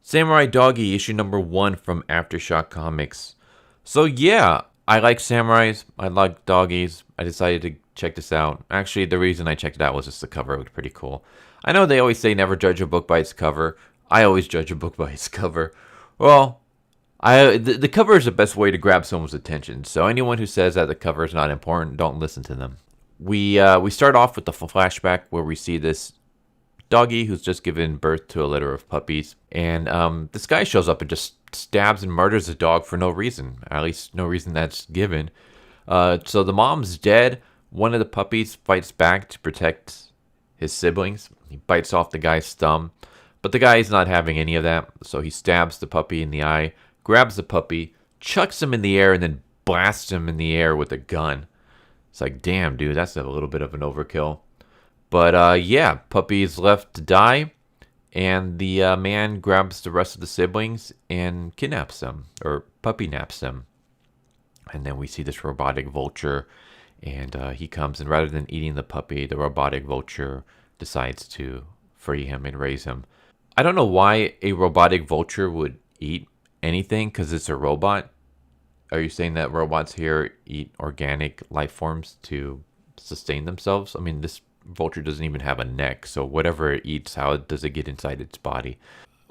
Samurai Doggy, issue number 1 from Aftershock Comics. So yeah, I like samurais, I like doggies. I decided to check this out. Actually, the reason I checked it out was just the cover. It looked pretty cool. I know they always say never judge a book by its cover. I always judge a book by its cover. Well, the cover is the best way to grab someone's attention. So anyone who says that the cover is not important, don't listen to them. We start off with the flashback where we see this doggy who's just given birth to a litter of puppies, and this guy shows up and just stabs and murders the dog for no reason. At least no reason that's given. So the mom's dead. One of the puppies fights back to protect his siblings. He bites off the guy's thumb, but the guy's not having any of that. So he stabs the puppy in the eye, grabs the puppy, chucks him in the air, and then blasts him in the air with a gun. It's like, damn, dude, that's a little bit of an overkill. But yeah, puppy's left to die, and the man grabs the rest of the siblings and kidnaps them, or puppy naps them. And then we see this robotic vulture, and he comes, and rather than eating the puppy, the robotic vulture decides to free him and raise him. I don't know why a robotic vulture would eat anything, because it's a robot. Are you saying that robots here eat organic life forms to sustain themselves? I mean, this vulture doesn't even have a neck, so whatever it eats, how does it get inside its body?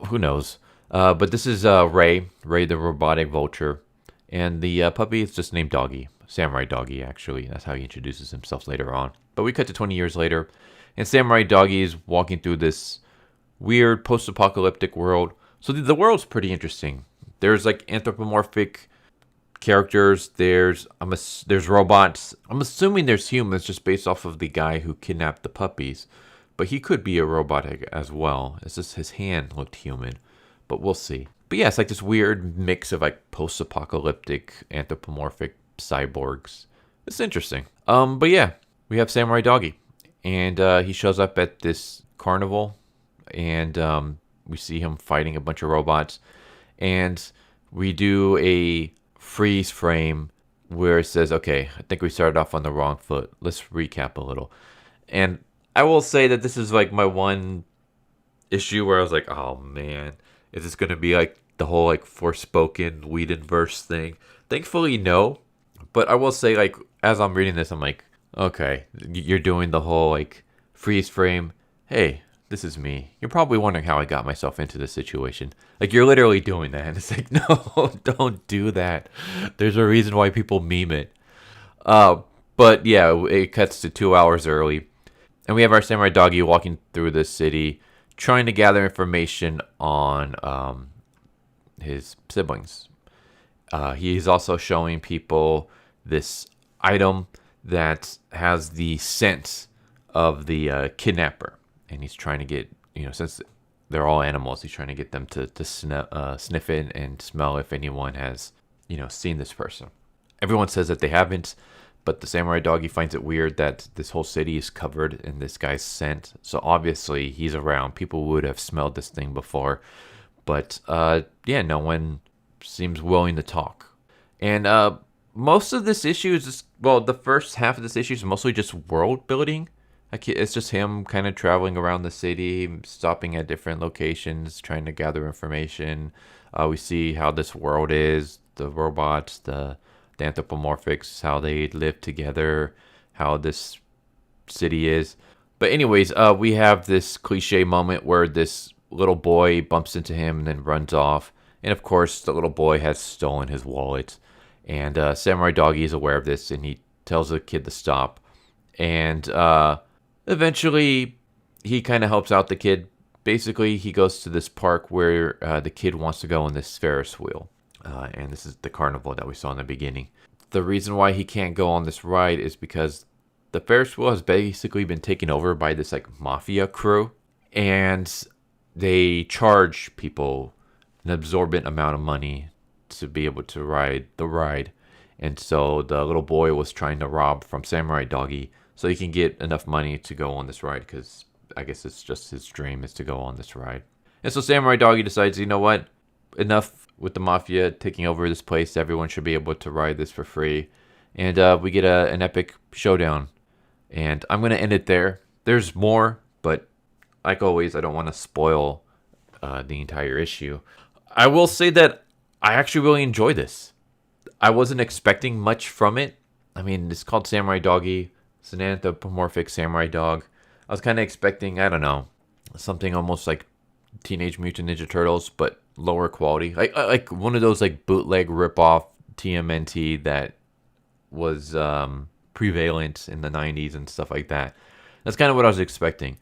Who knows? But this is Ray the robotic vulture, and the puppy is just named Doggy. Samurai Doggy, actually. That's how he introduces himself later on. But we cut to 20 years later, and Samurai Doggy is walking through this weird post-apocalyptic world. So the world's pretty interesting. There's like anthropomorphic characters, there's robots. I'm assuming there's humans just based off of the guy who kidnapped the puppies, but he could be a robot as well. It's just his hand looked human, but we'll see. But yeah, it's like this weird mix of like post-apocalyptic anthropomorphic cyborgs. It's interesting. But yeah, we have Samurai Doggy, and he shows up at this carnival, and we see him fighting a bunch of robots, and we do a freeze frame where it says, okay, I think we started off on the wrong foot. Let's recap a little. And I will say that this is like my one issue where I was like, oh man, is this going to be like the whole like Forspoken Whedonverse thing? Thankfully, no. But I will say, like, as I'm reading this, I'm like, okay, you're doing the whole like freeze frame. Hey, this is me. You're probably wondering how I got myself into this situation. Like, you're literally doing that. And it's like, no, don't do that. There's a reason why people meme it. But yeah, it cuts to 2 hours early. And we have our Samurai Doggy walking through the city, trying to gather information on his siblings. He's also showing people this item that has the scent of the kidnapper. And he's trying to get, since they're all animals, he's trying to get them to sniff it and smell if anyone has, seen this person. Everyone says that they haven't, but the Samurai Doggy finds it weird that this whole city is covered in this guy's scent. So obviously he's around. People would have smelled this thing before. But yeah, no one seems willing to talk. And most of this issue is just, the first half of this issue is mostly just world building. It's just him kind of traveling around the city, stopping at different locations, trying to gather information. We see how this world is, the robots, the anthropomorphics, how they live together, how this city is. But anyways, we have this cliche moment where this little boy bumps into him and then runs off. And of course, the little boy has stolen his wallet. And Samurai Doggy is aware of this, and he tells the kid to stop. And eventually, he kind of helps out the kid. Basically, he goes to this park where the kid wants to go on this Ferris wheel. And this is the carnival that we saw in the beginning. The reason why he can't go on this ride is because the Ferris wheel has basically been taken over by this like mafia crew. And they charge people an absorbent amount of money to be able to ride the ride. And so the little boy was trying to rob from Samurai Doggy so he can get enough money to go on this ride, because I guess it's just his dream is to go on this ride. And so Samurai Doggy decides, you know what? Enough with the mafia taking over this place. Everyone should be able to ride this for free. And we get an epic showdown. And I'm going to end it there. There's more, but like always, I don't want to spoil the entire issue. I will say that I actually really enjoy this. I wasn't expecting much from it. I mean, it's called Samurai Doggy. It's an anthropomorphic samurai dog. I was kind of expecting, I don't know, something almost like Teenage Mutant Ninja Turtles, but lower quality. Like one of those like bootleg ripoff TMNT that was prevalent in the 90s and stuff like that. That's kind of what I was expecting.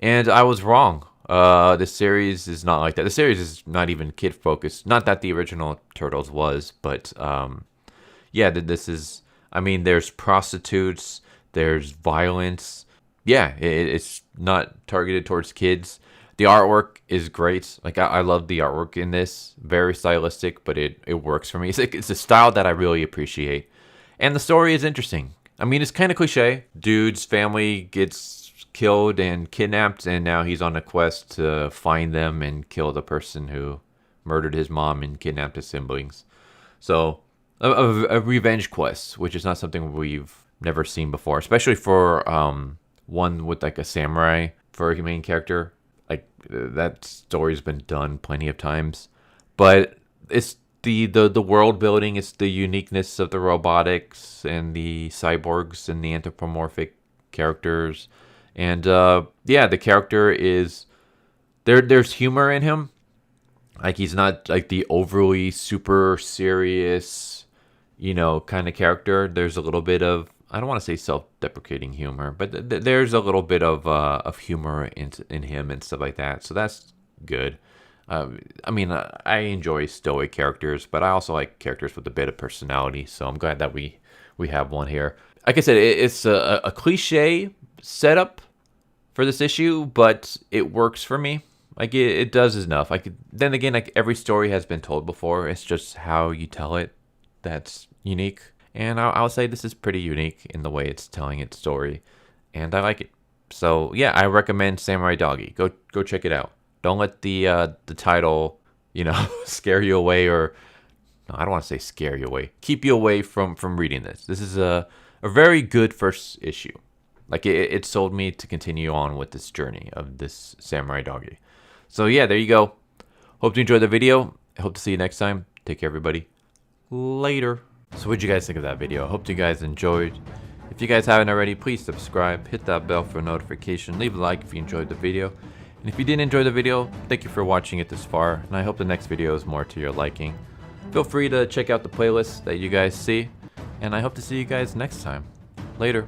And I was wrong. This series is not like that. The series is not even kid focused. Not that the original Turtles was, but yeah, this is. I mean, there's prostitutes, there's violence. Yeah, it's not targeted towards kids. The artwork is great. Like I love the artwork in this. Very stylistic, but it works for me. It's a style that I really appreciate, and the story is interesting. I mean, it's kind of cliche. Dude's family gets killed and kidnapped, and now he's on a quest to find them and kill the person who murdered his mom and kidnapped his siblings. So a revenge quest, which is not something we've never seen before, especially for one with like a samurai for a main character. Like that story's been done plenty of times, but it's the world building, it's the uniqueness of the robotics and the cyborgs and the anthropomorphic characters. And yeah, the character is there's humor in him. Like he's not like the overly super serious, kind of character. There's a little bit of, I don't want to say self-deprecating humor, but there's a little bit of humor in him and stuff like that. So that's good. I mean, I enjoy stoic characters, but I also like characters with a bit of personality. So I'm glad that we have one here. Like I said, it's a cliche setup for this issue, but it works for me. Like it does enough. Then again, like every story has been told before. It's just how you tell it that's unique. And I'll say this is pretty unique in the way it's telling its story, and I like it. So yeah, I recommend Samurai Doggy. Go check it out. Don't let the title, scare you away, or no, I don't want to say scare you away. Keep you away from reading this. This is a very good first issue. Like it sold me to continue on with this journey of this Samurai Doggy. So yeah, there you go. Hope you enjoyed the video. I hope to see you next time. Take care, everybody. Later. So what'd you guys think of that video? I hope you guys enjoyed. If you guys haven't already, please subscribe, hit that bell for a notification, leave a like if you enjoyed the video. And if you didn't enjoy the video, thank you for watching it this far, and I hope the next video is more to your liking. Feel free to check out the playlist that you guys see, and I hope to see you guys next time. Later.